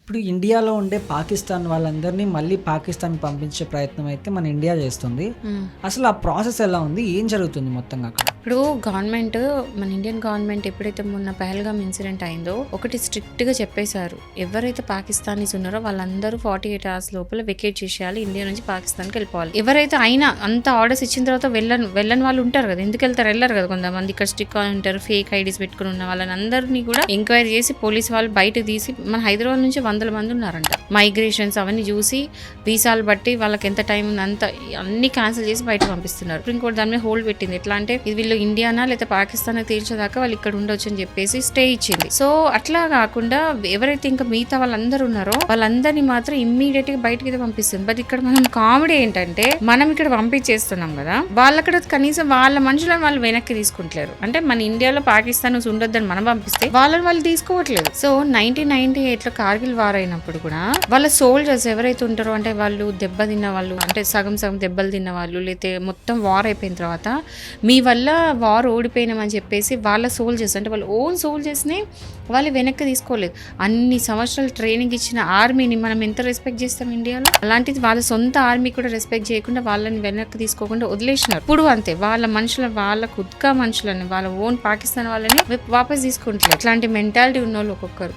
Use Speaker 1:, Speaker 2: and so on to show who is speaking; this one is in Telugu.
Speaker 1: ఇప్పుడు ఇండియాలో ఉండే పాకిస్తాన్ వాళ్ళందరినీ మళ్ళీ పాకిస్తాన్‌కి పంపించే ప్రయత్నం అయితే మన ఇండియా చేస్తుంది. అసలు ఆ ప్రాసెస్ ఎలా ఉంది? ఏం జరుగుతుంది మొత్తంగా అక్కడ?
Speaker 2: ఇప్పుడు గవర్నమెంట్, మన ఇండియన్ గవర్నమెంట్ ఎప్పుడైతే మొన్న పహల్గామ్ ఇన్సిడెంట్ అయిందో ఒకటి స్ట్రిక్ట్గా చెప్పేశారు. ఎవరైతే పాకిస్తానీస్ ఉన్నారో వాళ్ళందరూ 48 అవర్స్ లోపల వెకేట్ చేసేయాలి, ఇండియా నుంచి పాకిస్తాన్కి వెళ్ళిపోవాలి. ఎవరైతే అయినా అంత ఆర్డర్స్ ఇచ్చిన తర్వాత వెళ్ళని వాళ్ళు ఉంటారు కదా, ఎందుకు వెళ్తారు? వెళ్ళరు కదా. కొంతమంది ఇక్కడ స్ట్రిక్ ఉంటారు, ఫేక్ ఐడీస్ పెట్టుకుని ఉన్న వాళ్ళని అందరినీ కూడా ఎంక్వైరీ చేసి పోలీస్ వాళ్ళు బయటకు తీసి, మన హైదరాబాద్ నుంచి 100 మంది ఉన్నారంట. మైగ్రేషన్స్ అవన్నీ చూసి వీసాలు బట్టి వాళ్ళకి ఎంత టైం ఉంది అంత అన్ని క్యాన్సిల్ చేసి బయట పంపిస్తున్నారు. ఇంకోటి దాని మీద హోల్డ్ పెట్టింది. ఎట్లా అంటే ఇది వీళ్ళు ఇండియానా లేదా పాకిస్తాన్ తీర్చేదాకా వాళ్ళు ఇక్కడ ఉండొచ్చు అని చెప్పేసి స్టే ఇచ్చింది. సో అట్లా కాకుండా ఎవరైతే ఇంకా మిగతా వాళ్ళందరూ ఉన్నారో వాళ్ళందరినీ మాత్రం ఇమ్మీడియట్ గా బయటకి అయితే పంపిస్తుంది. బట్ ఇక్కడ మనం కామెడీ ఏంటంటే మనం ఇక్కడ పంపించేస్తున్నాం కదా, వాళ్ళక్కడ కనీసం వాళ్ళ మనుషులను వాళ్ళు వెనక్కి తీసుకుంటలేరు. అంటే మన ఇండియాలో పాకిస్తాన్ ఉండొద్దని మనం పంపిస్తే వాళ్ళని వాళ్ళు తీసుకోవట్లేదు. సో 1998లో కార్గిల్ వార్ అయినప్పుడు కూడా వాళ్ళ సోల్జర్స్ ఎవరైతే ఉంటారో, అంటే వాళ్ళు దెబ్బతిన్న వాళ్ళు, అంటే సగం దెబ్బలు తిన్న వాళ్ళు, లేకపోతే మొత్తం వార్ అయిపోయిన తర్వాత మీ వల్ల వార్ ఓడిపోయినామని చెప్పేసి వాళ్ళ సోల్జర్స్, అంటే వాళ్ళ ఓన్ సోల్జర్స్ని వాళ్ళు వెనక్కి తీసుకోలేదు. అన్ని సంవత్సరాలు ట్రైనింగ్ ఇచ్చిన ఆర్మీని మనం ఎంత రెస్పెక్ట్ చేస్తాం ఇండియాలో, అలాంటిది వాళ్ళ సొంత ఆర్మీ కూడా రెస్పెక్ట్ చేయకుండా వాళ్ళని వెనక్కి తీసుకోకుండా వదిలేసినారు. ఇప్పుడు అంతే, వాళ్ళ మనుషుల, వాళ్ళ కుద్కా మనుషులని, వాళ్ళ ఓన్ పాకిస్తాన్ వాళ్ళని వాపస్ తీసుకుంటలేదు. ఇట్లాంటి మెంటాలిటీ ఉన్న వాళ్ళు ఒక్కొక్కరు.